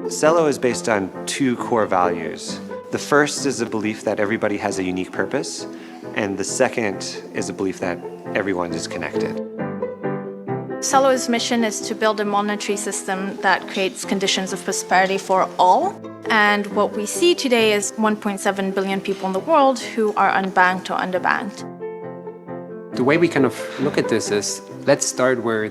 Celo is based on two core values. The first is a belief that everybody has a unique purpose, and the second is a belief that everyone is connected. Celo's mission is to build a monetary system that creates conditions of prosperity for all. And what we see today is 1.7 billion people in the world who are unbanked or underbanked. The way we kind of look at this is, let's start where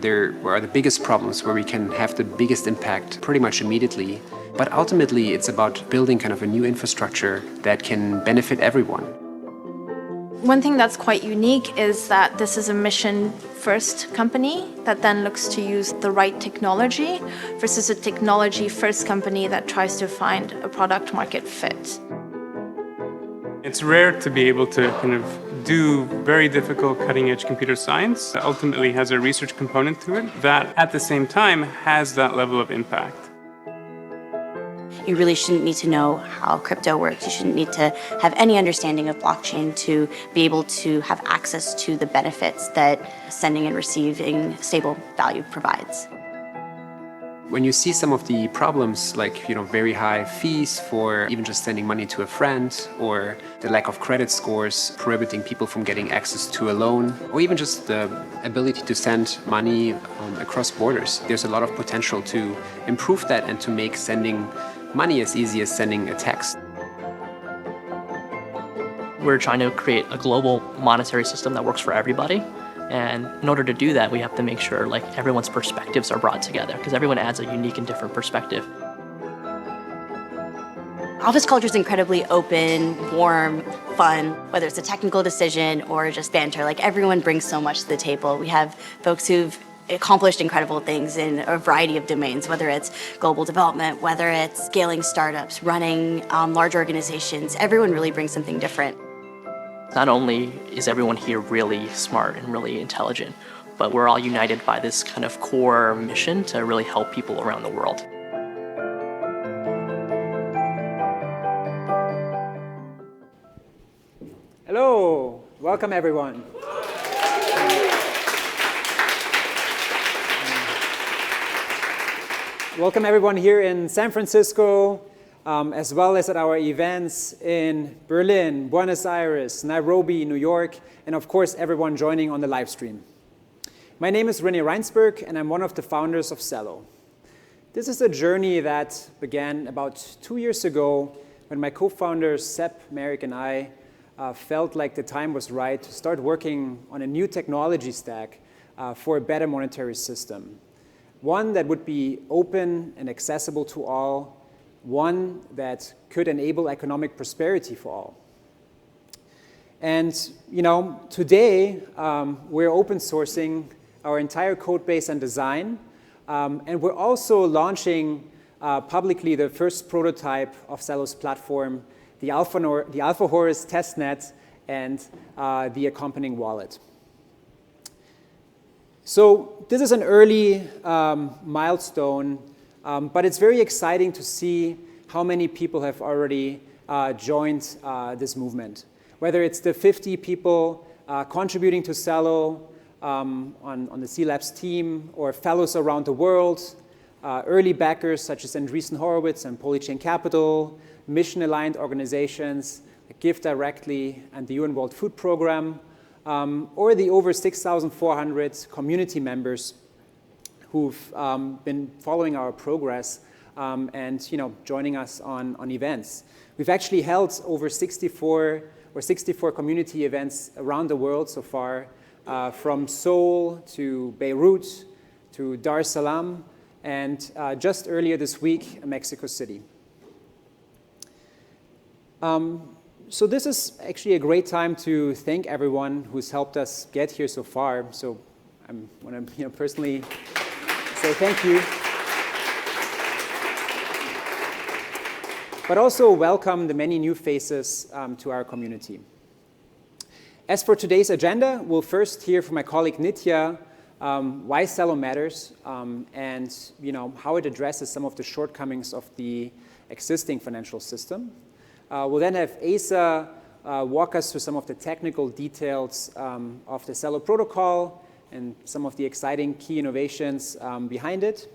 are the biggest problems, where we can have the biggest impact pretty much immediately. But ultimately, it's about building kind of a new infrastructure that can benefit everyone. One thing that's quite unique is that this is a mission-first company that then looks to use the right technology versus a technology-first company that tries to find a product-market fit. It's rare to be able to kind of do very difficult cutting-edge computer science that ultimately has a research component to it that at the same time has that level of impact. You really shouldn't need to know how crypto works. You shouldn't need to have any understanding of blockchain to be able to have access to the benefits that sending and receiving stable value provides. When you see some of the problems, like very high fees for even just sending money to a friend, or the lack of credit scores prohibiting people from getting access to a loan, or even just the ability to send money across borders, there's a lot of potential to improve that and to make sending money as easy as sending a text. We're trying to create a global monetary system that works for everybody. And in order to do that, we have to make sure everyone's perspectives are brought together, because everyone adds a unique and different perspective. Office culture is incredibly open, warm, fun, whether it's a technical decision or just banter. Everyone brings so much to the table. We have folks who've accomplished incredible things in a variety of domains, whether it's global development, whether it's scaling startups, running large organizations. Everyone really brings something different. Not only is everyone here really smart and really intelligent, but we're all united by this kind of core mission to really help people around the world. Hello, welcome everyone. Welcome everyone here in San Francisco, as well as at our events in Berlin, Buenos Aires, Nairobi, New York, and of course everyone joining on the live stream. My name is René Reinsberg, and I'm one of the founders of Celo. This is a journey that began about 2 years ago when my co-founders Seb, Merrick, and I felt like the time was right to start working on a new technology stack for a better monetary system. One that would be open and accessible to all, one that could enable economic prosperity for all. And today we're open sourcing our entire code base and design, and we're also launching publicly the first prototype of Celo's platform, the Alfajores testnet and the accompanying wallet. So this is an early milestone, but it's very exciting to see how many people have already joined this movement. Whether it's the 50 people contributing to Celo on the C-Labs team, or fellows around the world, early backers such as Andreessen Horowitz and Polychain Capital, mission-aligned organizations like Give Directly and the UN World Food Program, or the over 6,400 community members who've been following our progress and joining us on events. We've actually held over 64 community events around the world so far, from Seoul to Beirut to Dar es Salaam, and just earlier this week, Mexico City. So this is actually a great time to thank everyone who's helped us get here so far. So I want to personally say thank you. But also welcome the many new faces to our community. As for today's agenda, we'll first hear from my colleague Nitya why Celo matters and how it addresses some of the shortcomings of the existing financial system. We'll then have Asa walk us through some of the technical details of the Celo protocol and some of the exciting key innovations behind it.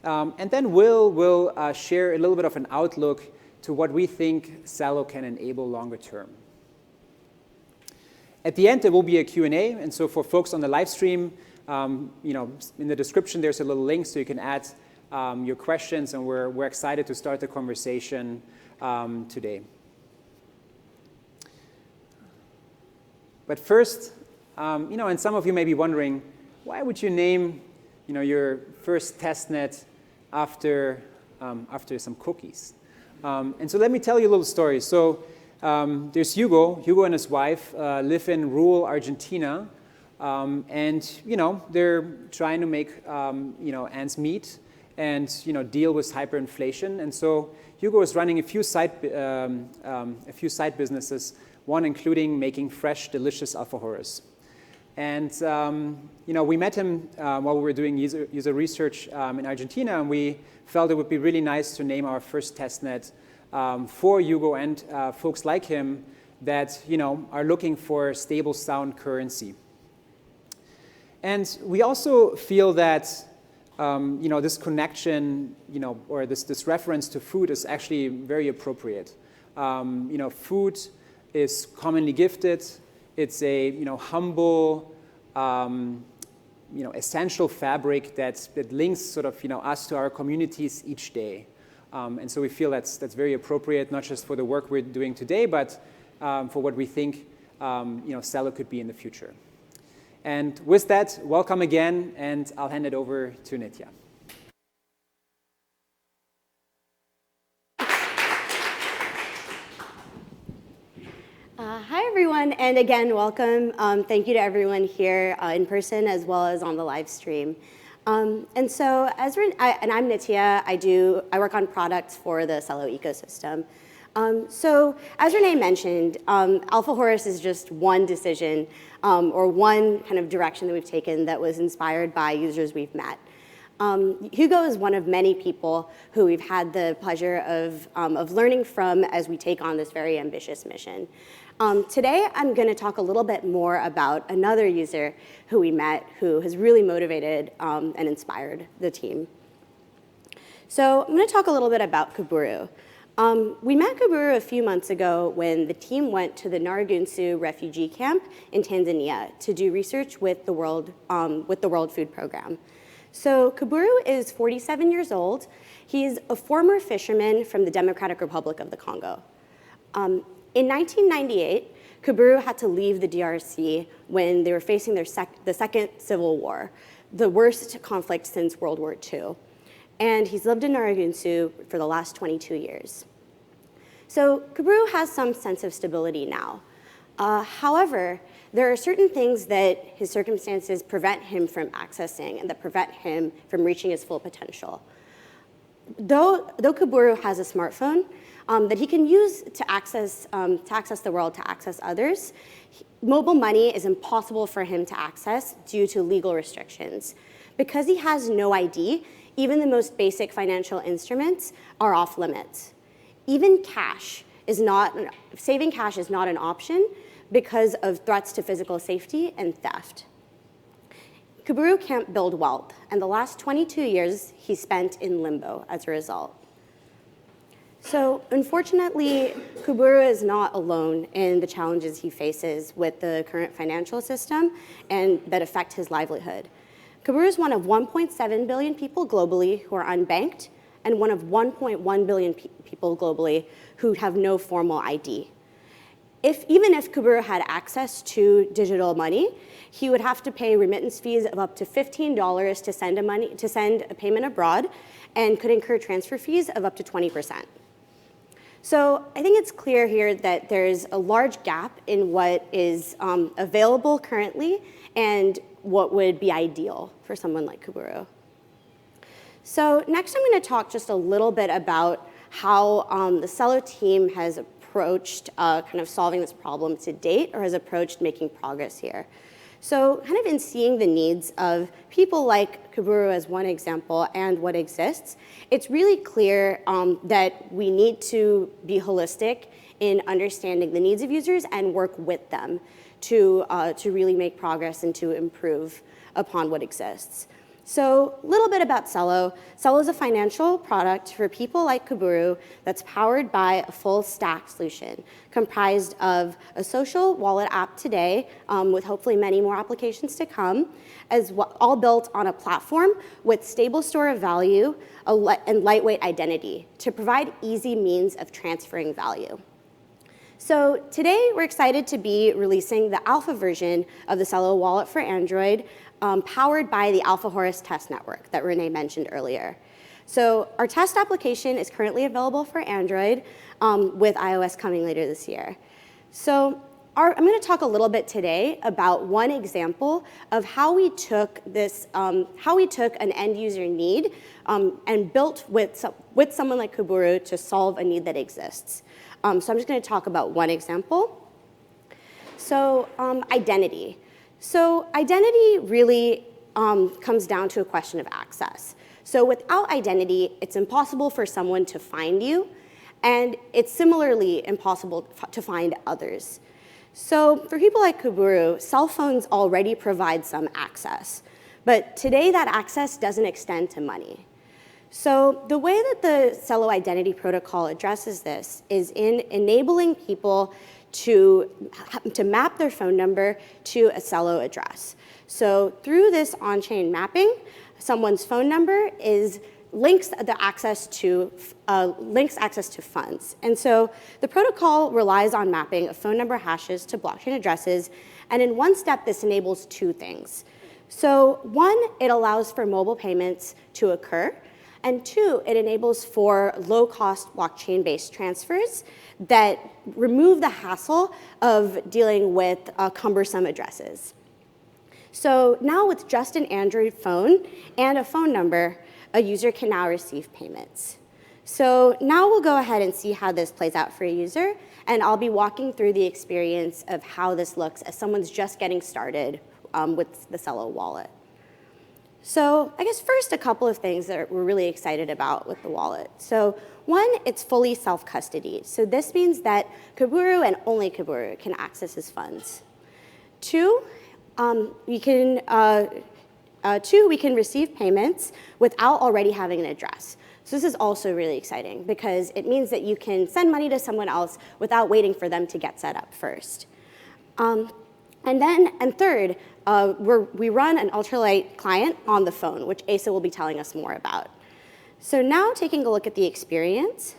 And then we'll share a little bit of an outlook to what we think Celo can enable longer term. At the end, there will be a Q&A, and so for folks on the live stream, in the description, there's a little link so you can add your questions, and we're excited to start the conversation today. But first, and some of you may be wondering, why would you name, your first testnet after some cookies? And so let me tell you a little story. So there's Hugo. Hugo and his wife live in rural Argentina, and they're trying to make ends meet and deal with hyperinflation. And so Hugo is running a few side businesses, one including making fresh, delicious alfajores. And we met him while we were doing user research in Argentina, and we felt it would be really nice to name our first testnet for Hugo and folks like him that are looking for stable, sound currency. And we also feel that this connection, or this reference to food is actually very appropriate. Food is commonly gifted. It's a humble, essential fabric that links sort of us to our communities each day. And so we feel that's very appropriate, not just for the work we're doing today, but for what we think Celo could be in the future. And with that, welcome again, and I'll hand it over to Nitya. Hi, everyone, and again, welcome. Thank you to everyone here in person as well as on the live stream. And so, I'm Nitya. I work on products for the Celo ecosystem. So, as Renee mentioned, Alfajores is just one decision or one kind of direction that we've taken that was inspired by users we've met. Hugo is one of many people who we've had the pleasure of learning from as we take on this very ambitious mission. Today, I'm going to talk a little bit more about another user who we met who has really motivated and inspired the team. So I'm going to talk a little bit about Kaburu. We met Kaburu a few months ago when the team went to the Nyarugusu refugee camp in Tanzania to do research with the World Food Program. So Kaburu is 47 years old. He's a former fisherman from the Democratic Republic of the Congo. In 1998, Kaburu had to leave the DRC when they were facing the second civil war, the worst conflict since World War II. And he's lived in Nyarugusu for the last 22 years. So Kaburu has some sense of stability now. However, there are certain things that his circumstances prevent him from accessing and that prevent him from reaching his full potential. Though Kaburu has a smartphone that he can use to access the world, to access others, mobile money is impossible for him to access due to legal restrictions. Because he has no ID, even the most basic financial instruments are off limits. Even saving cash is not an option because of threats to physical safety and theft. Kaburu can't build wealth, and the last 22 years he spent in limbo as a result. So unfortunately, Kaburu is not alone in the challenges he faces with the current financial system and that affect his livelihood. Kaburu is one of 1.7 billion people globally who are unbanked and one of 1.1 billion people globally who have no formal ID. Even if Kaburu had access to digital money, he would have to pay remittance fees of up to $15 to send a payment abroad and could incur transfer fees of up to 20%. So I think it's clear here that there's a large gap in what is available currently and what would be ideal for someone like Kaburu. So next I'm going to talk just a little bit about how the Celo team has approached kind of solving this problem to date, or has approached making progress here. So kind of in seeing the needs of people like Kaburu as one example and what exists, it's really clear that we need to be holistic in understanding the needs of users and work with them to really make progress and to improve upon what exists. So a little bit about Celo. Celo is a financial product for people like Kuburu that's powered by a full stack solution comprised of a social wallet app today with hopefully many more applications to come, all built on a platform with stable store of value and lightweight identity to provide easy means of transferring value. So today we're excited to be releasing the alpha version of the Celo wallet for Android, powered by the Alfajores test network that Renee mentioned earlier. So our test application is currently available for Android with iOS coming later this year. So I'm going to talk a little bit today about one example of how we took an end user need and built with someone like Kuburu to solve a need that exists. So I'm just going to talk about one example. So identity. So identity really comes down to a question of access. So without identity, it's impossible for someone to find you, and it's similarly impossible to find others. So for people like Kuburu, cell phones already provide some access, but today that access doesn't extend to money. So the way that the Celo Identity Protocol addresses this is in enabling people to map their phone number to a Celo address. So through this on-chain mapping, someone's phone number links access to funds. And so the protocol relies on mapping of phone number hashes to blockchain addresses. And in one step, this enables two things. So one, it allows for mobile payments to occur. And two, it enables for low-cost blockchain-based transfers that remove the hassle of dealing with cumbersome addresses. So now with just an Android phone and a phone number, a user can now receive payments. So now we'll go ahead and see how this plays out for a user, and I'll be walking through the experience of how this looks as someone's just getting started with the Celo wallet. So I guess first a couple of things that we're really excited about with the wallet. So one, it's fully self-custodied. So this means that Kuburu and only Kuburu can access his funds. Two, we can receive payments without already having an address. So this is also really exciting because it means that you can send money to someone else without waiting for them to get set up first. And third, we run an ultralight client on the phone, which Asa will be telling us more about. So now taking a look at the experience,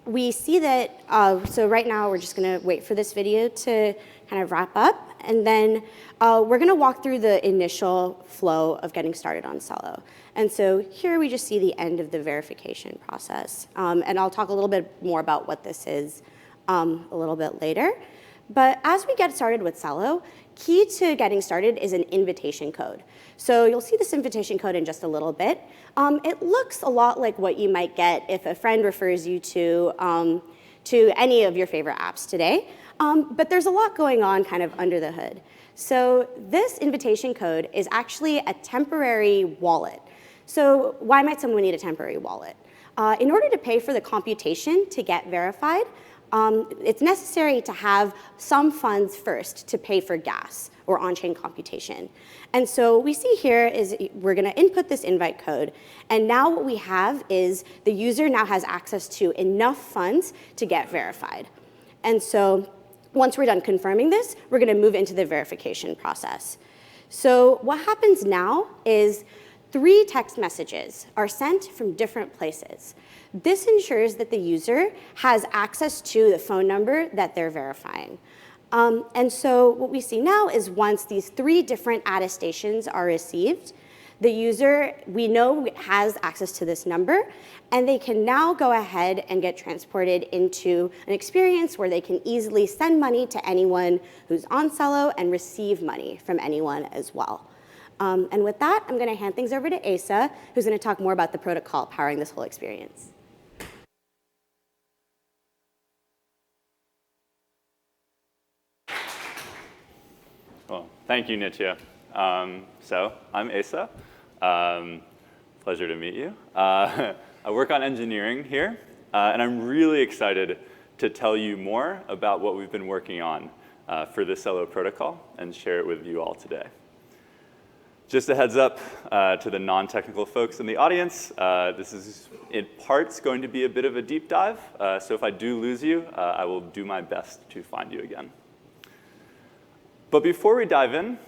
we see that, so right now we're just going to wait for this video to kind of wrap up, and then we're going to walk through the initial flow of getting started on Celo. And so here we just see the end of the verification process. And I'll talk a little bit more about what this is a little bit later. But as we get started with Celo, key to getting started is an invitation code. So you'll see this invitation code in just a little bit. It looks a lot like what you might get if a friend refers you to any of your favorite apps today. But there's a lot going on kind of under the hood. So this invitation code is actually a temporary wallet. So why might someone need a temporary wallet? In order to pay for the computation to get verified, it's necessary to have some funds first to pay for gas or on-chain computation. And so what we see here is we're going to input this invite code. And now what we have is the user now has access to enough funds to get verified. And so once we're done confirming this, we're going to move into the verification process. So what happens now is 3 text messages are sent from different places. This ensures that the user has access to the phone number that they're verifying. And so what we see now is once these 3 different attestations are received, the user, we know, has access to this number, and they can now go ahead and get transported into an experience where they can easily send money to anyone who's on Celo and receive money from anyone as well. And with that, I'm going to hand things over to Asa, who's going to talk more about the protocol powering this whole experience. Well, thank you, Nitya. So I'm Asa. Pleasure to meet you. I work on engineering here, and I'm really excited to tell you more about what we've been working on for the Celo protocol and share it with you all today. Just a heads up to the non-technical folks in the audience, this is in parts going to be a bit of a deep dive, so if I do lose you, I will do my best to find you again. But before we dive in,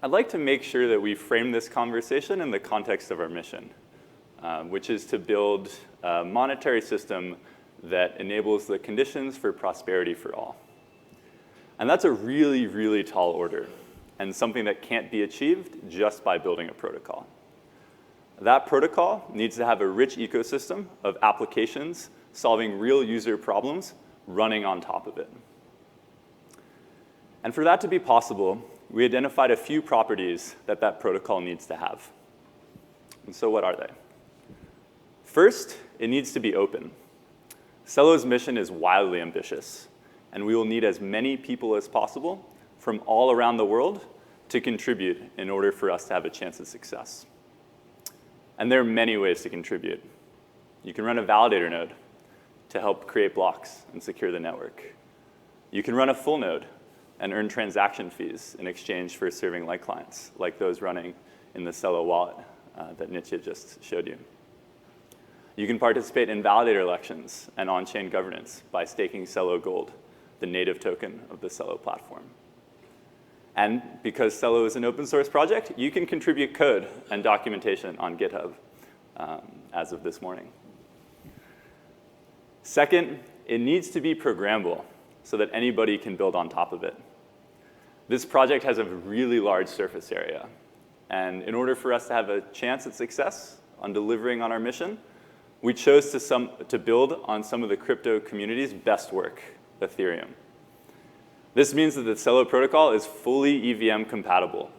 I'd like to make sure that we frame this conversation in the context of our mission, which is to build a monetary system that enables the conditions for prosperity for all. And that's a really, really tall order, and something that can't be achieved just by building a protocol. That protocol needs to have a rich ecosystem of applications solving real user problems running on top of it. And for that to be possible, we identified a few properties that that protocol needs to have. And so what are they? First, it needs to be open. Celo's mission is wildly ambitious, and we will need as many people as possible from all around the world to contribute in order for us to have a chance at success. And there are many ways to contribute. You can run a validator node to help create blocks and secure the network. You can run a full node and earn transaction fees in exchange for serving like clients, like those running in the Celo wallet that Nitya just showed you. You can participate in validator elections and on-chain governance by staking Celo Gold, the native token of the Celo platform. And because Celo is an open source project, you can contribute code and documentation on GitHub as of this morning. Second, it needs to be programmable so that anybody can build on top of it. This project has a really large surface area. And in order for us to have a chance at success on delivering on our mission, we chose to build on some of the crypto community's best work, Ethereum. This means that the Celo protocol is fully EVM compatible.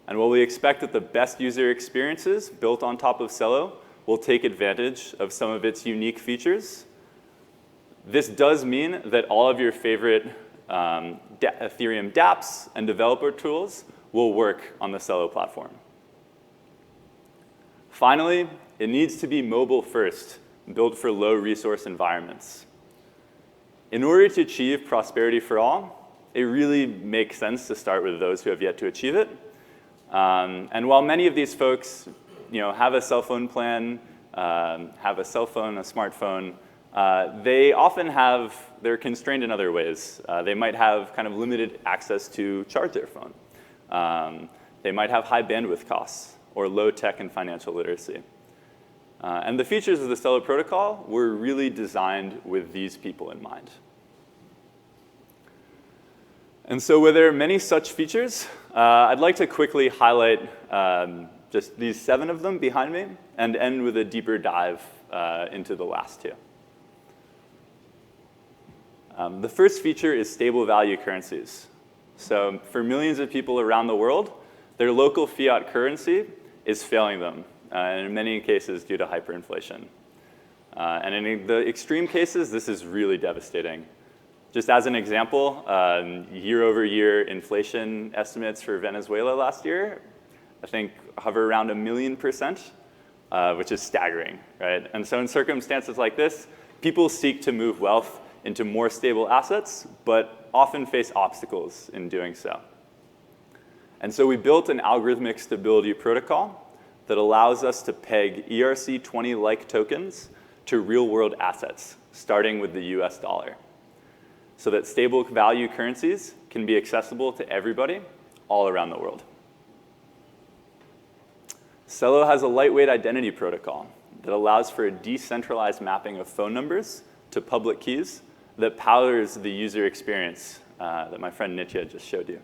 And while we expect that the best user experiences built on top of Celo will take advantage of some of its unique features, this does mean that all of your favorite Ethereum dApps and developer tools will work on the Celo platform. Finally, it needs to be mobile first, built for low resource environments. In order to achieve prosperity for all, it really makes sense to start with those who have yet to achieve it. And while many of these folks have a cell phone plan, have a cell phone, a smartphone, they often they're constrained in other ways. They might have kind of limited access to charge their phone. They might have high bandwidth costs or low tech and financial literacy. And the features of the Celo protocol were really designed with these people in mind. And so where there are many such features, I'd like to quickly highlight just these 7 of them behind me and end with a deeper dive into the last 2. The first feature is stable value currencies. So for millions of people around the world, their local fiat currency is failing them, and in many cases due to hyperinflation. And in the extreme cases, this is really devastating. Just as an example, year-over-year inflation estimates for Venezuela last year, I think hover around 1,000,000%, which is staggering, right? And so in circumstances like this, people seek to move wealth into more stable assets, but often face obstacles in doing so. And so we built an algorithmic stability protocol that allows us to peg ERC20-like tokens to real-world assets, starting with the US dollar, so that stable value currencies can be accessible to everybody all around the world. Celo has a lightweight identity protocol that allows for a decentralized mapping of phone numbers to public keys that powers the user experience that my friend Nitya just showed you.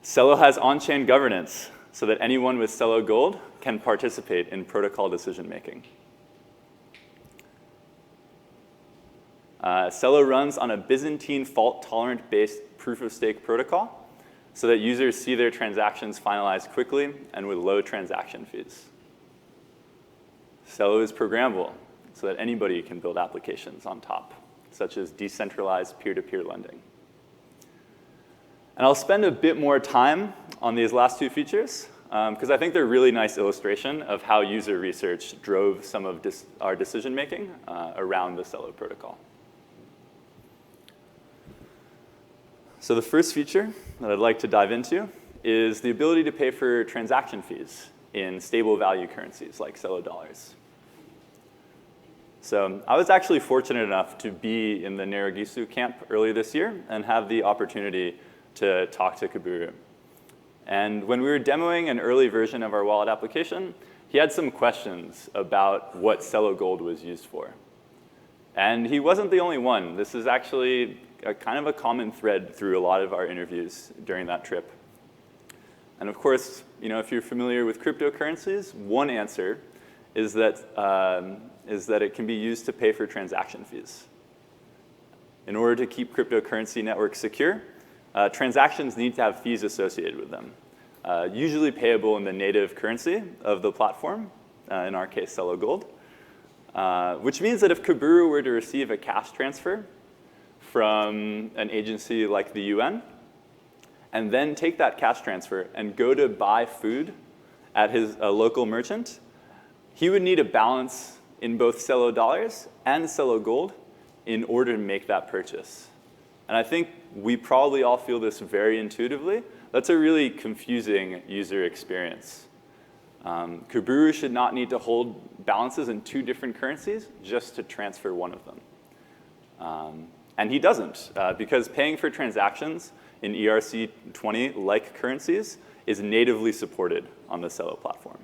Celo has on-chain governance so that anyone with Celo Gold can participate in protocol decision-making. Celo runs on a Byzantine fault-tolerant-based proof-of-stake protocol so that users see their transactions finalized quickly and with low transaction fees. Celo is programmable so that anybody can build applications on top, such as decentralized peer-to-peer lending. And I'll spend a bit more time on these last 2 features because I think they're a really nice illustration of how user research drove some of our decision-making around the Celo protocol. So the first feature that I'd like to dive into is the ability to pay for transaction fees in stable value currencies like Celo dollars. So I was actually fortunate enough to be in the Naragisu camp earlier this year and have the opportunity to talk to Kaburu. And when we were demoing an early version of our wallet application, he had some questions about what Celo Gold was used for. And he wasn't the only one. This is actually kind of a common thread through a lot of our interviews during that trip. And of course, if you're familiar with cryptocurrencies, one answer is that it can be used to pay for transaction fees. In order to keep cryptocurrency networks secure, transactions need to have fees associated with them, usually payable in the native currency of the platform, in our case, Celo Gold, which means that if Kaburu were to receive a cash transfer from an agency like the UN, and then take that cash transfer and go to buy food at a local merchant, he would need a balance in both Celo dollars and Celo Gold in order to make that purchase. And I think we probably all feel this very intuitively. That's a really confusing user experience. Kaburu should not need to hold balances in 2 different currencies just to transfer one of them. And he doesn't, because paying for transactions in ERC20-like currencies is natively supported on the Celo platform.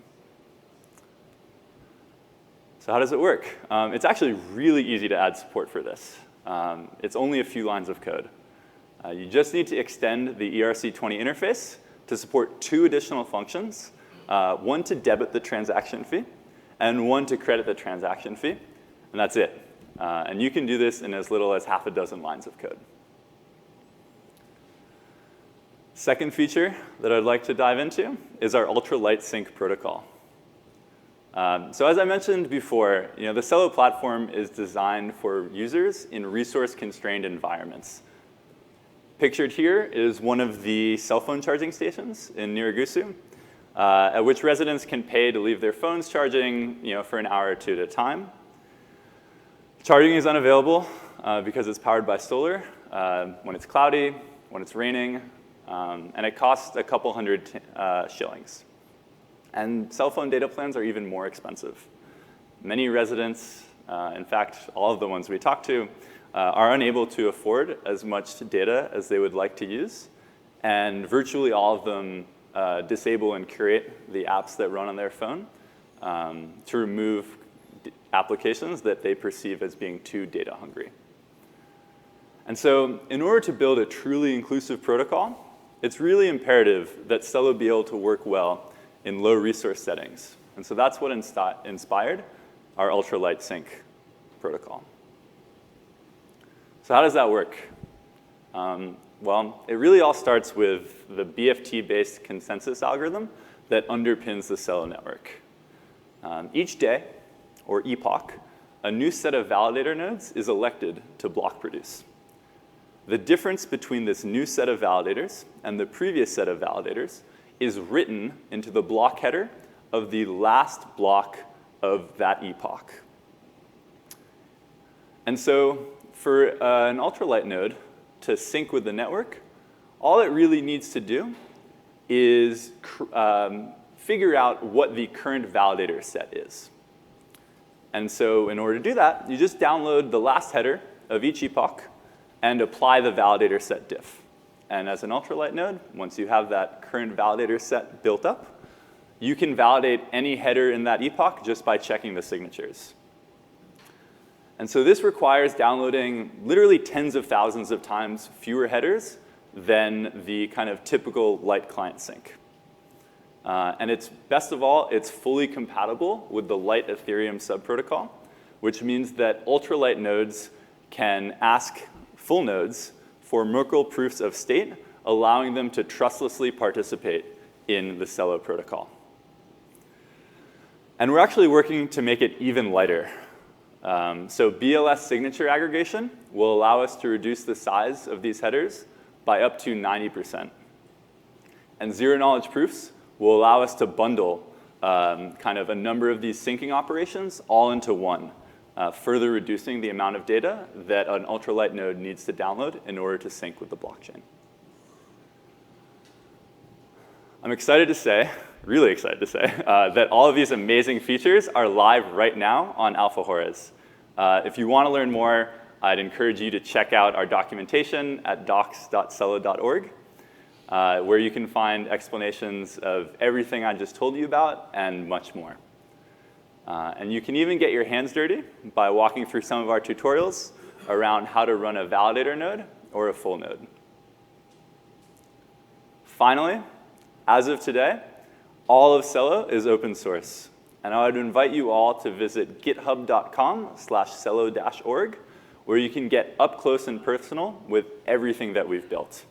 So how does it work? It's actually really easy to add support for this. It's only a few lines of code. You just need to extend the ERC20 interface to support 2 additional functions, one to debit the transaction fee, and one to credit the transaction fee, and that's it. And you can do this in as little as half a dozen lines of code. Second feature that I'd like to dive into is our ultra-light sync protocol. So as I mentioned before, the Celo platform is designed for users in resource-constrained environments. Pictured here is one of the cell phone charging stations in Naragisu, at which residents can pay to leave their phones charging for an hour or 2 at a time. Charging is unavailable because it's powered by solar when it's cloudy, when it's raining, and it costs a couple hundred shillings. And cell phone data plans are even more expensive. Many residents, in fact, all of the ones we talked to, are unable to afford as much data as they would like to use. And virtually all of them disable and curate the apps that run on their phone to remove applications that they perceive as being too data hungry. And so in order to build a truly inclusive protocol, it's really imperative that Celo be able to work well in low resource settings. And so that's what inspired our ultra-light sync protocol. So how does that work? Well, it really all starts with the BFT-based consensus algorithm that underpins the Celo network. Each day, or epoch, a new set of validator nodes is elected to block produce. The difference between this new set of validators and the previous set of validators is written into the block header of the last block of that epoch. And so for an ultralight node to sync with the network, all it really needs to do is figure out what the current validator set is. And so in order to do that, you just download the last header of each epoch and apply the validator set diff. And as an ultralight node, once you have that current validator set built up, you can validate any header in that epoch just by checking the signatures. And so this requires downloading literally tens of thousands of times fewer headers than the kind of typical light client sync. And it's, best of all, it's fully compatible with the light Ethereum subprotocol, which means that ultralight nodes can ask full nodes for Merkle proofs of state, allowing them to trustlessly participate in the Celo protocol. And we're actually working to make it even lighter. So BLS signature aggregation will allow us to reduce the size of these headers by up to 90%. And zero-knowledge proofs will allow us to bundle kind of a number of these syncing operations all into one, further reducing the amount of data that an ultralight node needs to download in order to sync with the blockchain. I'm excited to say, really excited to say, that all of these amazing features are live right now on Alfajores. If you want to learn more, I'd encourage you to check out our documentation at docs.celo.org, where you can find explanations of everything I just told you about and much more. And you can even get your hands dirty by walking through some of our tutorials around how to run a validator node or a full node. Finally, as of today, all of Celo is open source. And I would invite you all to visit github.com/celo-org, where you can get up close and personal with everything that we've built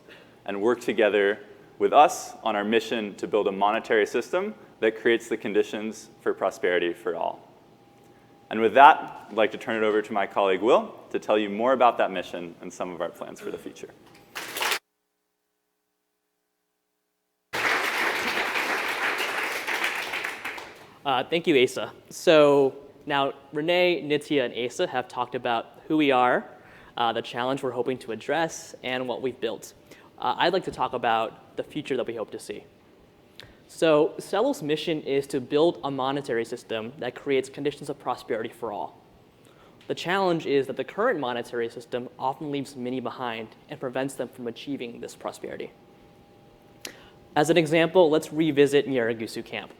and work together with us on our mission to build a monetary system that creates the conditions for prosperity for all. And with that, I'd like to turn it over to my colleague Will to tell you more about that mission and some of our plans for the future. Thank you, Asa. So now Renee, Nitya, and Asa have talked about who we are, the challenge we're hoping to address, and what we've built. I'd like to talk about the future that we hope to see. So Celo's mission is to build a monetary system that creates conditions of prosperity for all. The challenge is that the current monetary system often leaves many behind and prevents them from achieving this prosperity. As an example, let's revisit Nyiragusu camp.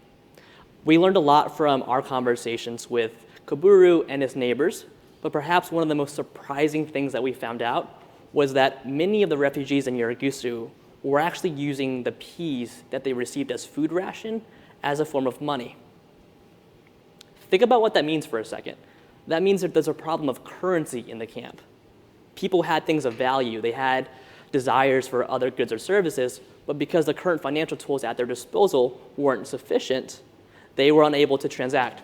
We learned a lot from our conversations with Kaburu and his neighbors, but perhaps one of the most surprising things that we found out was that many of the refugees in Nyiragusu were actually using the peas that they received as food ration as a form of money. Think about what that means for a second. That means that there's a problem of currency in the camp. People had things of value. They had desires for other goods or services, but because the current financial tools at their disposal weren't sufficient, they were unable to transact.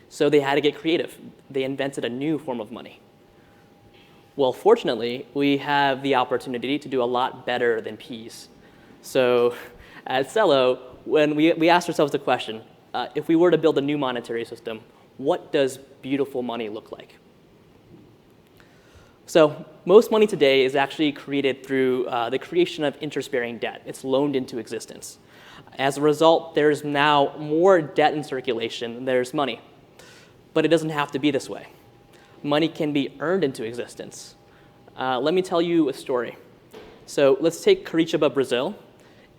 So they had to get creative. They invented a new form of money. Well, fortunately, we have the opportunity to do a lot better than peas. So at Celo, when we asked ourselves the question, if we were to build a new monetary system, what does beautiful money look like? So most money today is actually created through the creation of interest-bearing debt. It's loaned into existence. As a result, there's now more debt in circulation than there's money. But it doesn't have to be this way. Money can be earned into existence. Let me tell you a story. So let's take Curitiba, Brazil.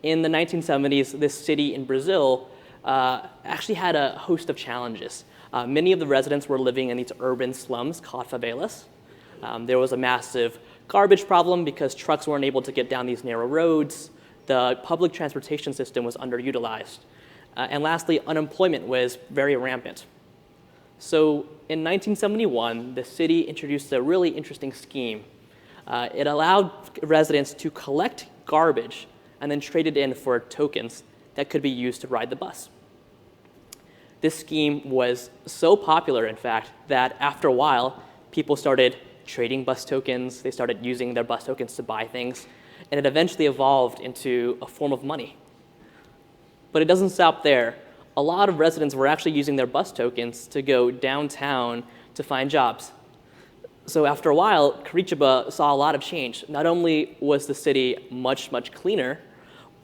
In the 1970s, this city in Brazil actually had a host of challenges. Many of the residents were living in these urban slums called favelas. There was a massive garbage problem because trucks weren't able to get down these narrow roads. The public transportation system was underutilized. And lastly, unemployment was very rampant. So in 1971, the city introduced a really interesting scheme. It allowed residents to collect garbage and then trade it in for tokens that could be used to ride the bus. This scheme was so popular, in fact, that after a while, people started trading bus tokens. They started using their bus tokens to buy things. And it eventually evolved into a form of money. But it doesn't stop there. A lot of residents were actually using their bus tokens to go downtown to find jobs. So after a while, Curitiba saw a lot of change. Not only was the city much, much cleaner,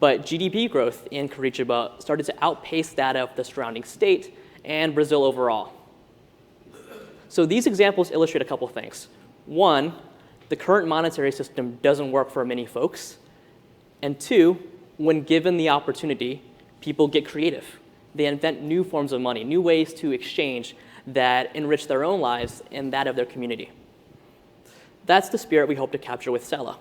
but GDP growth in Curitiba started to outpace that of the surrounding state and Brazil overall. So these examples illustrate a couple things. One, the current monetary system doesn't work for many folks. And two, when given the opportunity, people get creative. They invent new forms of money, new ways to exchange that enrich their own lives and that of their community. That's the spirit we hope to capture with Celo.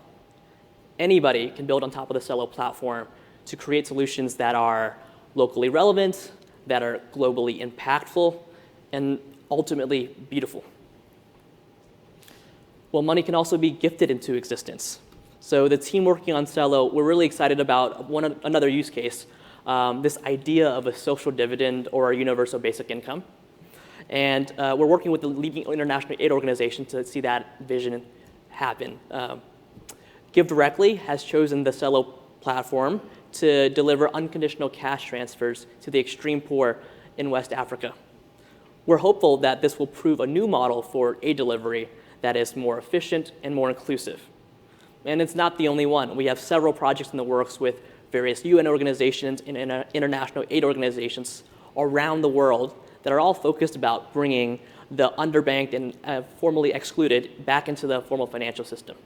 Anybody can build on top of the Celo platform to create solutions that are locally relevant, that are globally impactful, and ultimately beautiful. Well, money can also be gifted into existence. So the team working on Celo, we're really excited about another use case, this idea of a social dividend or a universal basic income. And we're working with the leading international aid organization to see that vision happen. Give Directly has chosen the Celo platform to deliver unconditional cash transfers to the extreme poor in West Africa. We're hopeful that this will prove a new model for aid delivery that is more efficient and more inclusive. And it's not the only one. We have several projects in the works with various UN organizations and international aid organizations around the world that are all focused about bringing the underbanked and formerly excluded back into the formal financial system.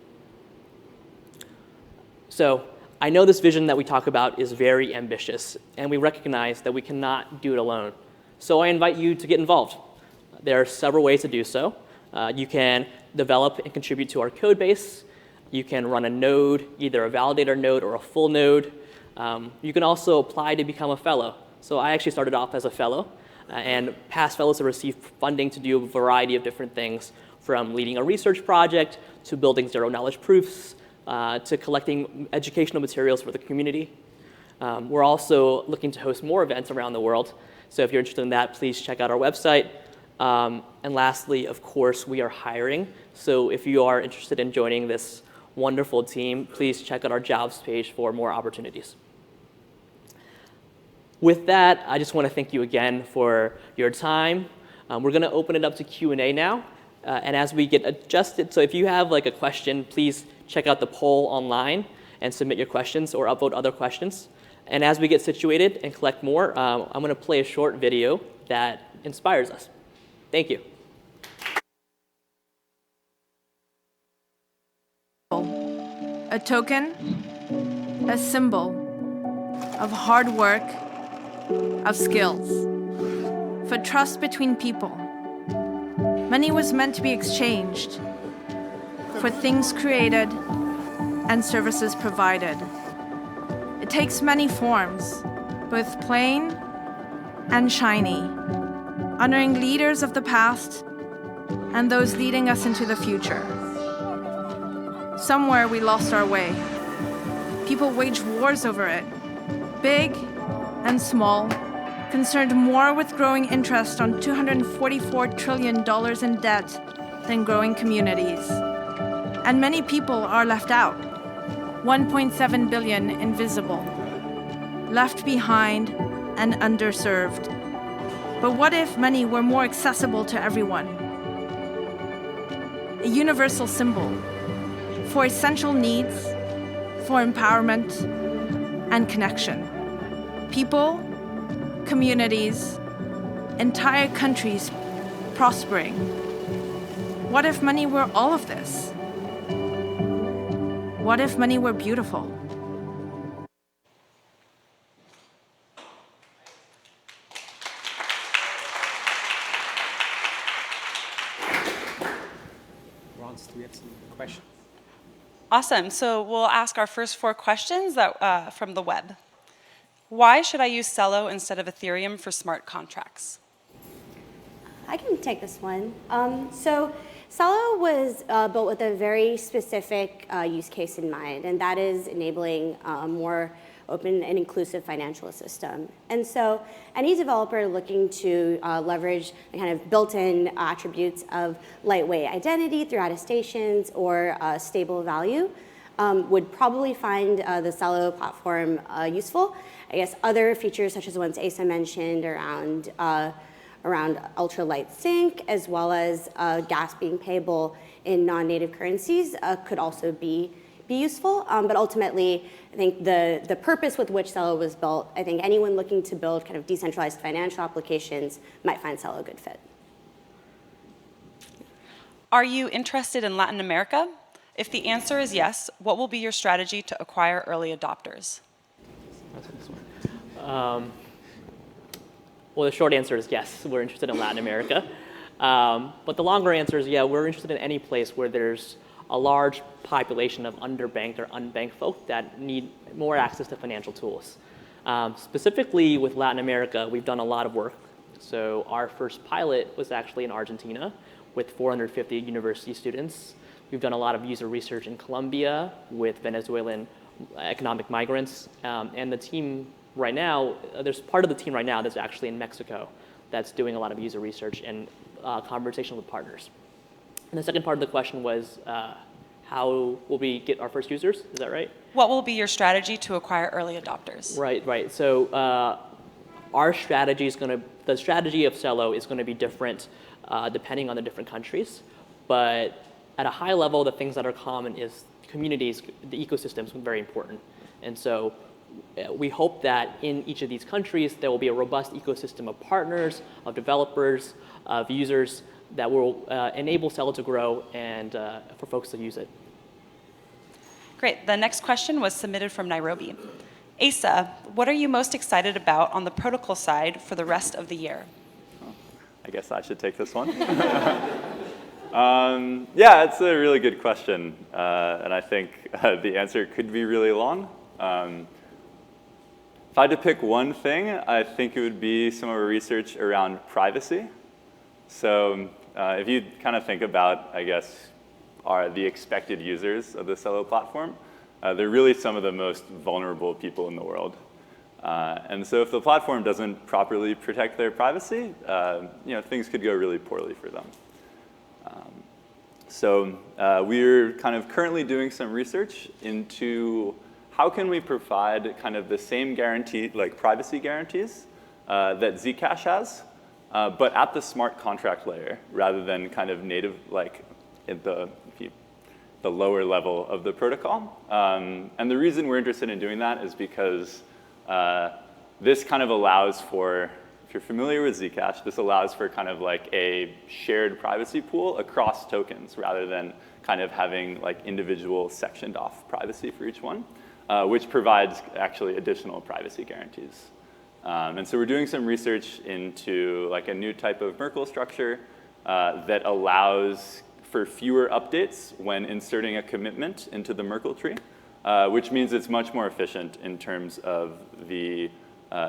So I know this vision that we talk about is very ambitious, and we recognize that we cannot do it alone. So I invite you to get involved. There are several ways to do so. You can develop and contribute to our code base. You can run a node, either a validator node or a full node. You can also apply to become a fellow. So I actually started off as a fellow, and past fellows have received funding to do a variety of different things, from leading a research project to building zero-knowledge proofs to collecting educational materials for the community. We're also looking to host more events around the world. So if you're interested in that, please check out our website. And lastly, of course, we are hiring. So if you are interested in joining this wonderful team, please check out our jobs page for more opportunities. With that, I just want to thank you again for your time. We're going to open it up to Q&A now. And as we get adjusted, so if you have like a question, please check out the poll online and submit your questions or upvote other questions. And as we get situated and collect more, I'm going to play a short video that inspires us. Thank you. A token, a symbol of hard work, of skills, for trust between people. Money was meant to be exchanged for things created and services provided. It takes many forms, both plain and shiny, honoring leaders of the past and those leading us into the future. Somewhere we lost our way. People waged wars over it, big and small, concerned more with growing interest on $244 trillion in debt than growing communities. And many people are left out. 1.7 billion invisible, left behind and underserved. But what if money were more accessible to everyone? A universal symbol for essential needs, for empowerment and connection. People, communities, entire countries prospering. What if money were all of this? What if money were beautiful? Rons, do we have some questions? Awesome. So we'll ask our first 4 questions from the web. Why should I use Celo instead of Ethereum for smart contracts? I can take this one. So Celo was built with a very specific use case in mind, and that is enabling a more open and inclusive financial system. And so any developer looking to leverage the kind of built-in attributes of lightweight identity through attestations or stable value would probably find the Celo platform useful. I guess other features such as the ones Asa mentioned around ultra-light sync, as well as gas being payable in non-native currencies could also be useful. But ultimately, I think the purpose with which Celo was built, I think anyone looking to build kind of decentralized financial applications might find Celo a good fit. Are you interested in Latin America? If the answer is yes, what will be your strategy to acquire early adopters? Well, the short answer is yes, we're interested in Latin America. But the longer answer is, yeah, we're interested in any place where there's a large population of underbanked or unbanked folk that need more access to financial tools. Specifically with Latin America, we've done a lot of work. So our first pilot was actually in Argentina with 450 university students. We've done a lot of user research in Colombia with Venezuelan economic migrants. And the team right now, there's part of the team right now that's actually in Mexico that's doing a lot of user research and conversation with partners. And the second part of the question was, how will we get our first users? Is that right? What will be your strategy to acquire early adopters? Right. So our strategy is the strategy of Celo is going to be different depending on the different countries. But at a high level, the things that are common is communities, the ecosystems are very important. And so We hope that in each of these countries, there will be a robust ecosystem of partners, of developers, of users that will enable Celo to grow and for folks to use it. Great. The next question was submitted from Nairobi. Asa, what are you most excited about on the protocol side for the rest of the year? I guess I should take this one. Yeah, it's a really good question. And I think the answer could be really long. If I had to pick one thing, I think it would be some of our research around privacy. So if you kind of think about, I guess, the expected users of the Celo platform, they're really some of the most vulnerable people in the world. And so if the platform doesn't properly protect their privacy, things could go really poorly for them. So we're kind of currently doing some research into how can we provide kind of the same guarantee, like privacy guarantees that Zcash has, but at the smart contract layer rather than kind of native, like at the lower level of the protocol. And the reason we're interested in doing that is because this kind of allows for, if you're familiar with Zcash, this allows for kind of like a shared privacy pool across tokens rather than kind of having like individual sectioned off privacy for each one, which provides actually additional privacy guarantees. And so we're doing some research into like a new type of Merkle structure that allows for fewer updates when inserting a commitment into the Merkle tree, which means it's much more efficient in terms of the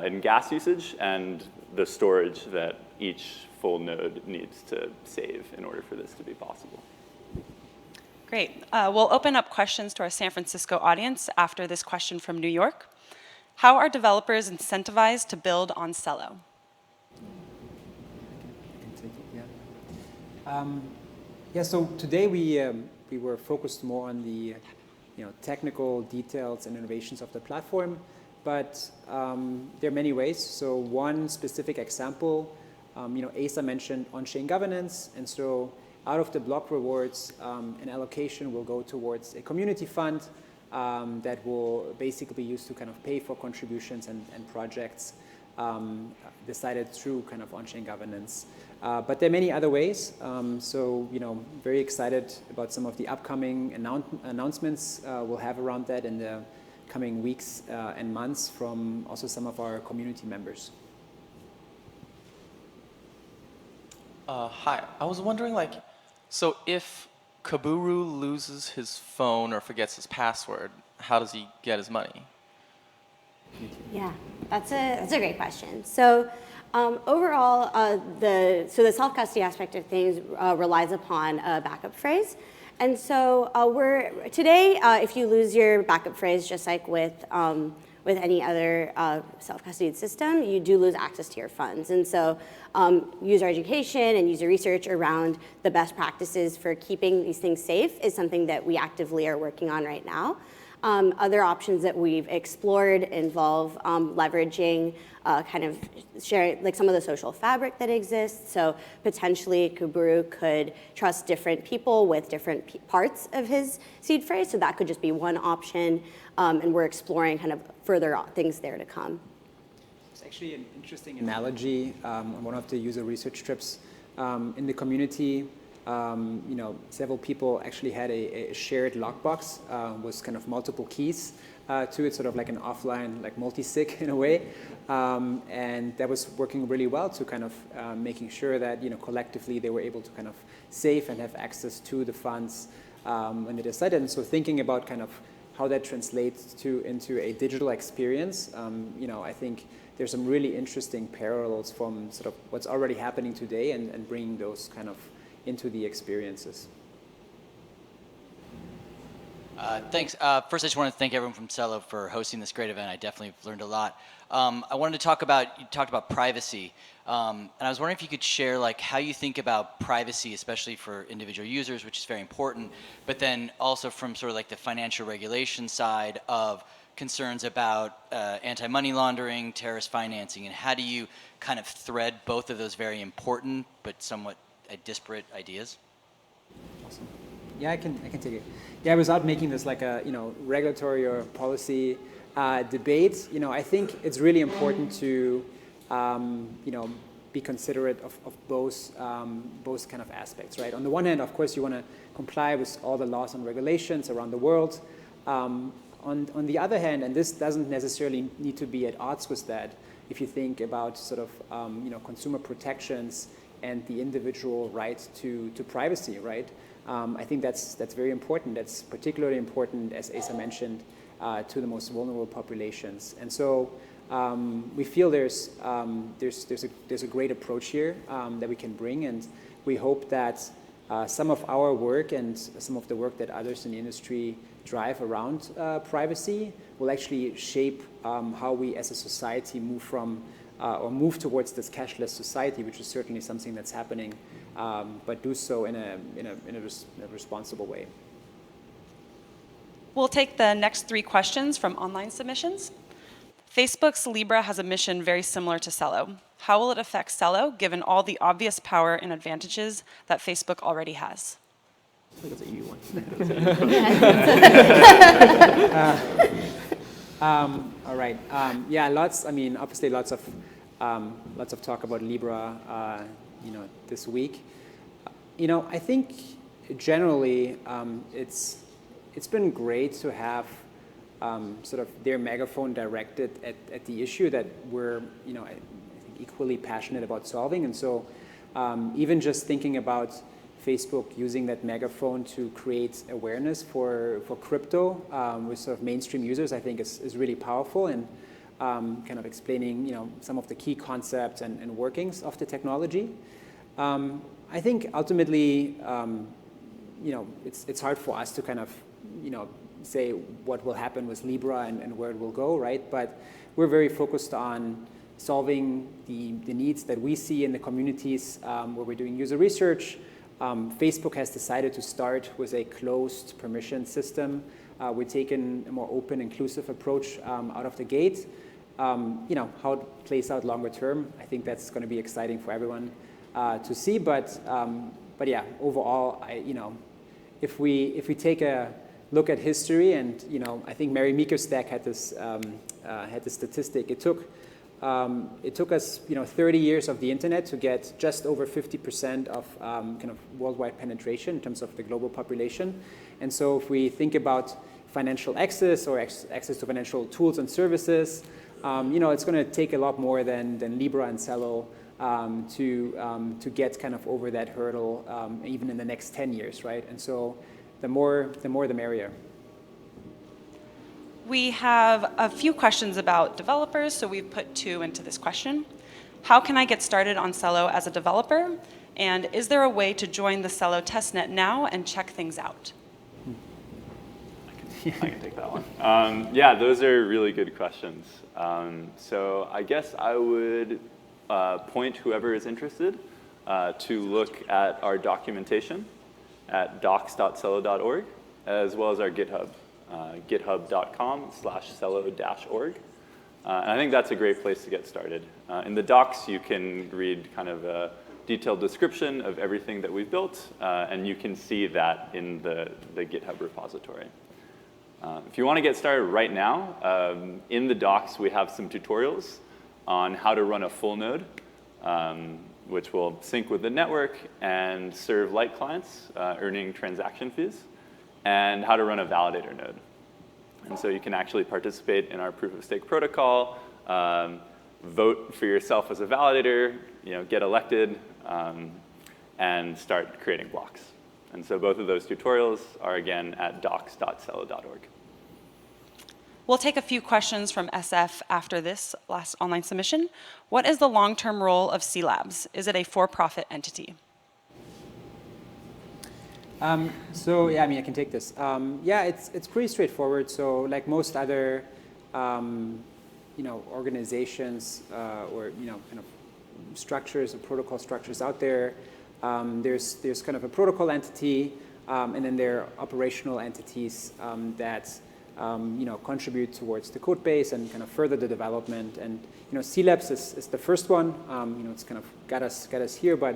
in gas usage and the storage that each full node needs to save in order for this to be possible. Great. We'll open up questions to our San Francisco audience after this question from New York. How are developers incentivized to build on Celo? Yeah, so today we were focused more on the technical details and innovations of the platform, but there are many ways. So one specific example, Asa mentioned on-chain governance, and so out of the block rewards, an allocation will go towards a community fund that will basically be used to kind of pay for contributions and projects decided through kind of on-chain governance. But there are many other ways. So, very excited about some of the upcoming announcements we'll have around that in the coming weeks and months from also some of our community members. Hi, I was wondering, so if Kaburu loses his phone or forgets his password, how does he get his money? Yeah, that's a great question. So overall, the self-custody aspect of things relies upon a backup phrase. And so today, if you lose your backup phrase, just like with any other self-custodied system, you do lose access to your funds. And so user education and user research around the best practices for keeping these things safe is something that we actively are working on right now. Other options that we've explored involve leveraging kind of sharing, like some of the social fabric that exists. So potentially Kaburu could trust different people with different parts of his seed phrase. So that could just be one option. And we're exploring kind of further things there to come. It's actually an interesting analogy on one of the user research trips in the community. Several people actually had a shared lockbox with kind of multiple keys to it, sort of like an offline, like multi-sig in a way. And that was working really well to kind of making sure that, collectively they were able to kind of save and have access to the funds when they decided. And so thinking about kind of how that translates into a digital experience, I think there's some really interesting parallels from sort of what's already happening today and bringing those kind of into the experiences. Thanks. First, I just want to thank everyone from Celo for hosting this great event. I definitely learned a lot. I wanted to talk about, you talked about privacy. And I was wondering if you could share how you think about privacy, especially for individual users, which is very important, but then also from sort of the financial regulation side of concerns about anti-money laundering, terrorist financing, and how do you kind of thread both of those very important but somewhat disparate ideas? Awesome. Yeah, I can take it. Yeah, without making this like a regulatory or policy debate, I think it's really important to be considerate of both kind of aspects, right? On the one hand, of course, you want to comply with all the laws and regulations around the world. On the other hand, and this doesn't necessarily need to be at odds with that, if you think about sort of consumer protections and the individual right to privacy, right? I think that's very important. That's particularly important, as Asa mentioned, to the most vulnerable populations. And so we feel there's a great approach here that we can bring, and we hope that some of our work and some of the work that others in the industry drive around privacy will actually shape how we as a society move from or move towards this cashless society, which is certainly something that's happening, but do so in a responsible way. We'll take the next 3 questions from online submissions. Facebook's Libra has a mission very similar to Celo. How will it affect Celo, given all the obvious power and advantages that Facebook already has? I think that's a you one. All right. Yeah, obviously lots of talk about Libra, this week. I think generally it's been great to have sort of their megaphone directed at the issue that we're, I think equally passionate about solving. And so even just thinking about Facebook using that megaphone to create awareness for crypto with sort of mainstream users, I think is really powerful, and kind of explaining some of the key concepts and workings of the technology. I think ultimately it's hard for us to kind of say what will happen with Libra and where it will go, right? But we're very focused on solving the needs that we see in the communities where we're doing user research. Facebook has decided to start with a closed permission system. We're taking a more open, inclusive approach out of the gate. How it plays out longer term, I think that's going to be exciting for everyone to see. But yeah, overall, if we take a look at history, and I think Mary Meeker's stack had this statistic. It took us 30 years of the internet to get just over 50% of kind of worldwide penetration in terms of the global population. And so if we think about financial access or access to financial tools and services, it's going to take a lot more than Libra and Celo to get kind of over that hurdle, even in the next 10 years, right? And so the more the merrier. We have a few questions about developers, so we've put 2 into this question. How can I get started on Celo as a developer? And is there a way to join the Celo testnet now and check things out? I can take that one. Yeah, those are really good questions. So I guess I would point whoever is interested to look at our documentation at docs.celo.org, as well as our GitHub, github.com/celo-org. And I think that's a great place to get started. In the docs, you can read kind of a detailed description of everything that we've built, and you can see that in the GitHub repository. If you want to get started right now, in the docs, we have some tutorials on how to run a full node, which will sync with the network and serve light clients, earning transaction fees, and how to run a validator node. And so you can actually participate in our proof of stake protocol, vote for yourself as a validator, get elected, and start creating blocks. And so both of those tutorials are, again, at docs.celo.org. We'll take a few questions from SF after this last online submission. What is the long-term role of C Labs? Is it a for-profit entity? So yeah, I can take this. Yeah, it's pretty straightforward. So like most other, organizations or kind of structures or protocol structures out there, there's kind of a protocol entity, and then there are operational entities that contribute towards the code base and kind of further the development. And C Labs is the first one. It's kind of got us here, but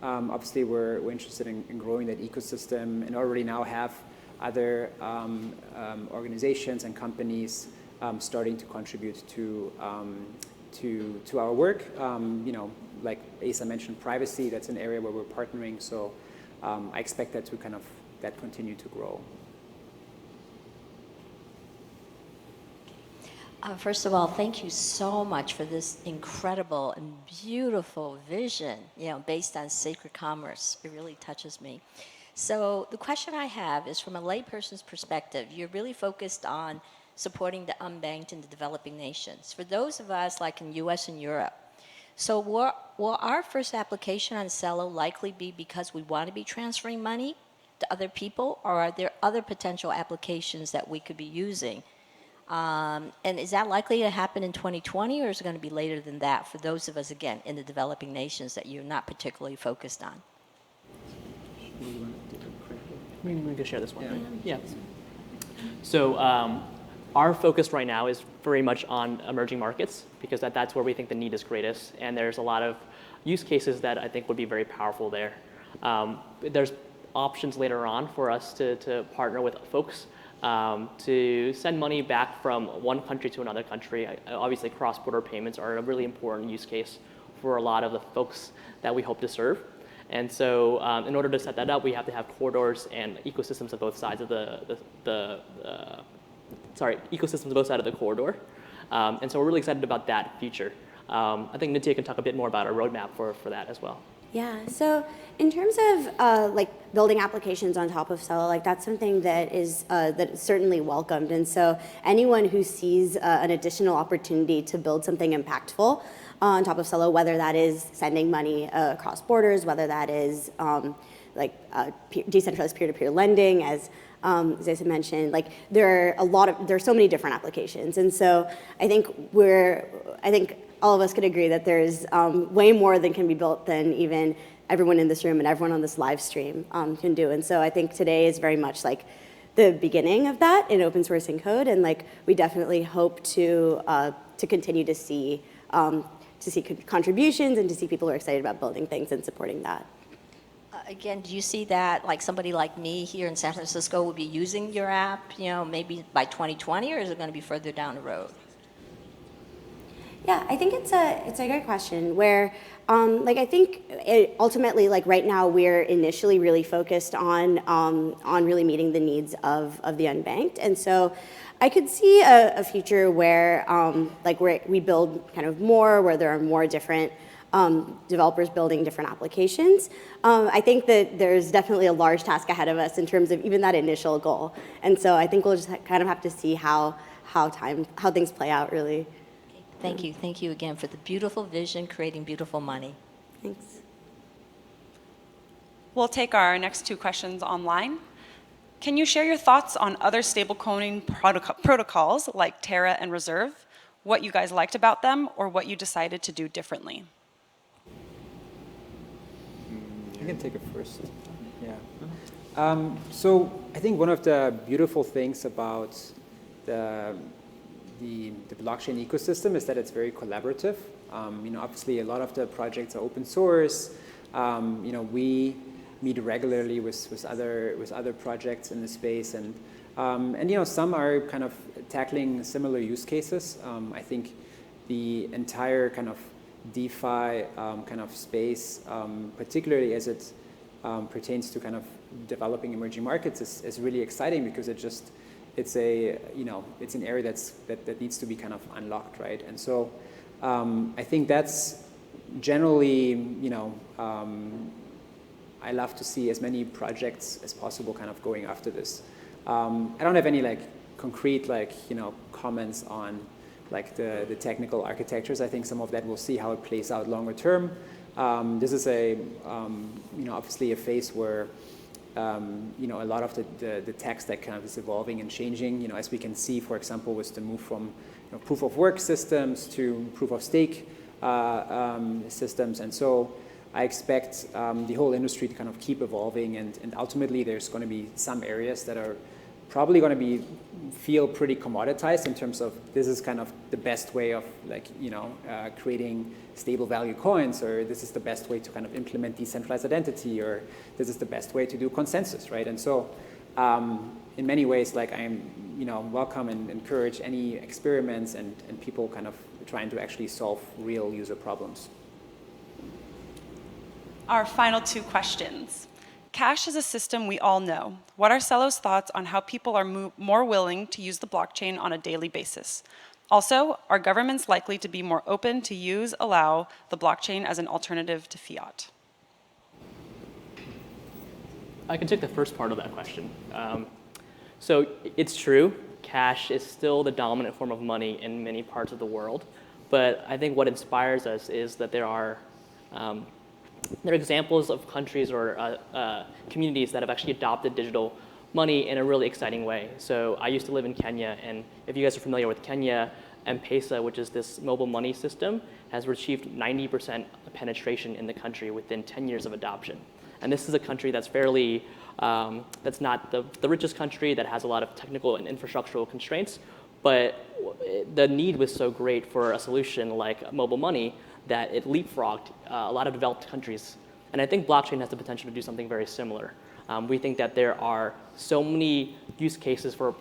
Obviously, we're interested in growing that ecosystem and already now have other organizations and companies starting to contribute to our work. Like Asa mentioned, privacy, that's an area where we're partnering. So I expect that to continue to grow. First of all, thank you so much for this incredible and beautiful vision, based on sacred commerce. It really touches me. So the question I have is, from a layperson's perspective, you're really focused on supporting the unbanked in the developing nations. For those of us like in US and Europe, so will our first application on Celo likely be because we want to be transferring money to other people, or are there other potential applications that we could be using? And is that likely to happen in 2020, or is it going to be later than that for those of us, again, in the developing nations that you're not particularly focused on? We can share this one. Yeah. So our focus right now is very much on emerging markets, because that's where we think the need is greatest. And there's a lot of use cases that I think would be very powerful there. There's options later on for us to partner with folks to send money back from one country to another country. Obviously, cross-border payments are a really important use case for a lot of the folks that we hope to serve. And so in order to set that up, we have to have corridors and ecosystems on both sides of ecosystems on both sides of the corridor. And so we're really excited about that feature. I think Nitya can talk a bit more about our roadmap for that as well. Yeah, so in terms of building applications on top of Celo, that's something that is certainly welcomed. And so anyone who sees an additional opportunity to build something impactful on top of Celo, whether that is sending money across borders, whether that is decentralized peer-to-peer lending, as Asa mentioned, there are so many different applications. And so I think all of us could agree that there's way more that can be built than even everyone in this room and everyone on this live stream can do. And so I think today is very much the beginning of that in open source and code. And we definitely hope to continue to see contributions and to see people who are excited about building things and supporting that. Again, do you see that somebody like me here in San Francisco will be using your app, maybe by 2020, or is it going to be further down the road? Yeah, I think it's a great question where, I think ultimately, right now, we're initially really focused on really meeting the needs of the unbanked. And so I could see a future where, where we build kind of more, where there are more different developers building different applications. I think that there's definitely a large task ahead of us in terms of even that initial goal. And so I think we'll just kind of have to see how things play out, really. Thank you. Thank you again for the beautiful vision, creating beautiful money. Thanks. We'll take our next two questions online. Can you share your thoughts on other stablecoin protocols like Terra and Reserve, what you guys liked about them, or what you decided to do differently? I can take it first. Yeah. So I think one of the beautiful things about the blockchain ecosystem is that it's very collaborative. Obviously, a lot of the projects are open source. We meet regularly with other projects in the space, and some are kind of tackling similar use cases. I think the entire kind of DeFi kind of space, particularly as it pertains to kind of developing emerging markets, is really exciting because it's an area that needs to be kind of unlocked, right? And so I think that's generally, I love to see as many projects as possible kind of going after this. I don't have any concrete comments on the technical architectures. I think some of that we'll see how it plays out longer term. This is obviously a phase where a lot of the tech stack kind of is evolving and changing. As we can see, for example, with the move from proof of work systems to proof of stake systems. And so I expect the whole industry to kind of keep evolving, and ultimately there's going to be some areas that are probably going to feel pretty commoditized in terms of this is kind of the best way of creating stable value coins, or this is the best way to kind of implement decentralized identity, or this is the best way to do consensus, right? And so in many ways, like I'm welcome and encourage any experiments and people kind of trying to actually solve real user problems. Our final two questions. Cash is a system we all know. What are Celo's thoughts on how people are more willing to use the blockchain on a daily basis? Also, are governments likely to be more open to allow the blockchain as an alternative to fiat? I can take the first part of that question. So it's true, cash is still the dominant form of money in many parts of the world. But I think what inspires us is that there are examples of countries or communities that have actually adopted digital money in a really exciting way. So I used to live in Kenya, and if you guys are familiar with Kenya, M-Pesa, which is this mobile money system, has achieved 90% penetration in the country within 10 years of adoption. And this is a country that's fairly, that's not the richest country, that has a lot of technical and infrastructural constraints, but the need was so great for a solution like mobile money that it leapfrogged a lot of developed countries. And I think blockchain has the potential to do something very similar. We think that there are so many use cases for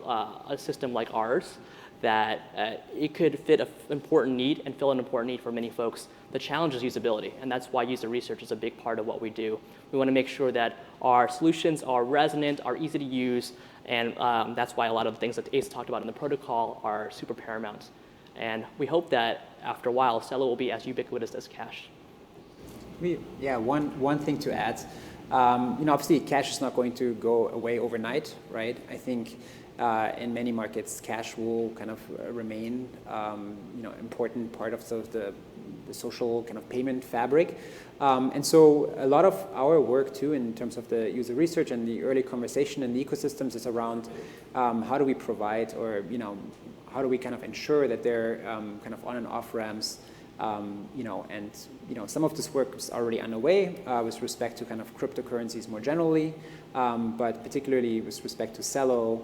a system like ours that it could fit an important need and fill an important need for many folks. The challenge is usability, and that's why user research is a big part of what we do. We want to make sure that our solutions are resonant, are easy to use, and that's why a lot of the things that Ace talked about in the protocol are super paramount. And we hope that after a while, Celo will be as ubiquitous as cash. Yeah, one thing to add. Obviously, cash is not going to go away overnight, right? I think in many markets, cash will kind of remain, important part of sort of the social kind of payment fabric. And so a lot of our work too, in terms of the user research and the early conversation in the ecosystems, is around how do we provide, or how do we kind of ensure that they're kind of on and off ramps. Some of this work is already underway with respect to kind of cryptocurrencies more generally, but particularly with respect to Celo,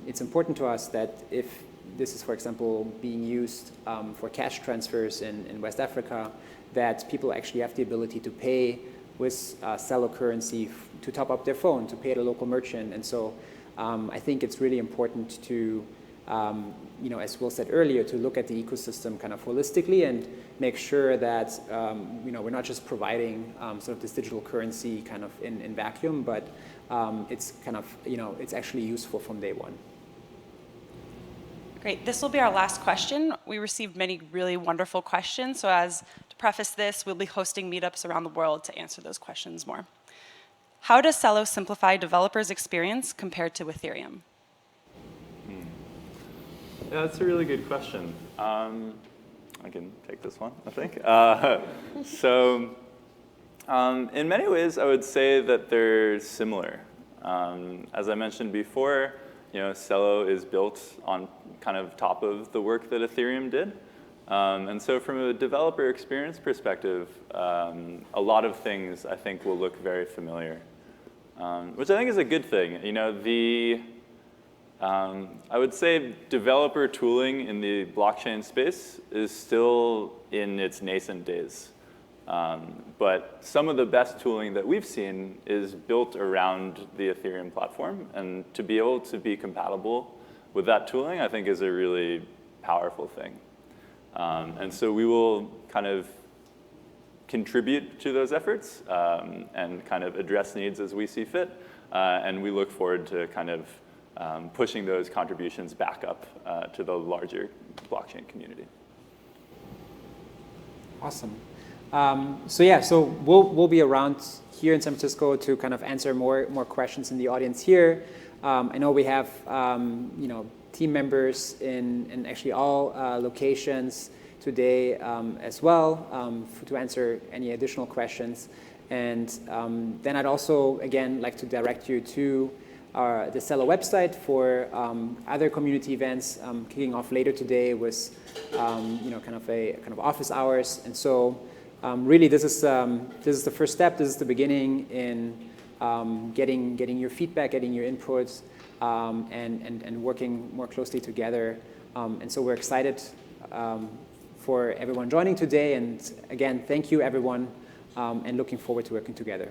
it's important to us that if this is, for example, being used for cash transfers in West Africa, that people actually have the ability to pay with Celo currency to top up their phone, to pay at a local merchant. And so I think it's really important to as Will said earlier, to look at the ecosystem kind of holistically and make sure that we're not just providing sort of this digital currency kind of in vacuum, but it's kind of it's actually useful from day one. Great. This will be our last question. We received many really wonderful questions. So to preface this, we'll be hosting meetups around the world to answer those questions more. How does Celo simplify developers' experience compared to Ethereum? Yeah, that's a really good question. I can take this one, I think. In many ways, I would say that they're similar. As I mentioned before, Celo is built on kind of top of the work that Ethereum did. And so from a developer experience perspective, a lot of things I think will look very familiar, which I think is a good thing. I would say developer tooling in the blockchain space is still in its nascent days. But some of the best tooling that we've seen is built around the Ethereum platform. And to be able to be compatible with that tooling, I think is a really powerful thing. And so we will kind of contribute to those efforts and kind of address needs as we see fit. And we look forward to kind of pushing those contributions back up to the larger blockchain community. Awesome. So we'll be around here in San Francisco to kind of answer more questions in the audience here. I know we have team members in actually all locations today as well to answer any additional questions. And then I'd also again like to direct you to the Celo website for other community events kicking off later today with kind of office hours. And so really this is the first step. This is the beginning in getting your feedback, getting your inputs, and working more closely together. And so we're excited for everyone joining today. And again, thank you, everyone, and looking forward to working together.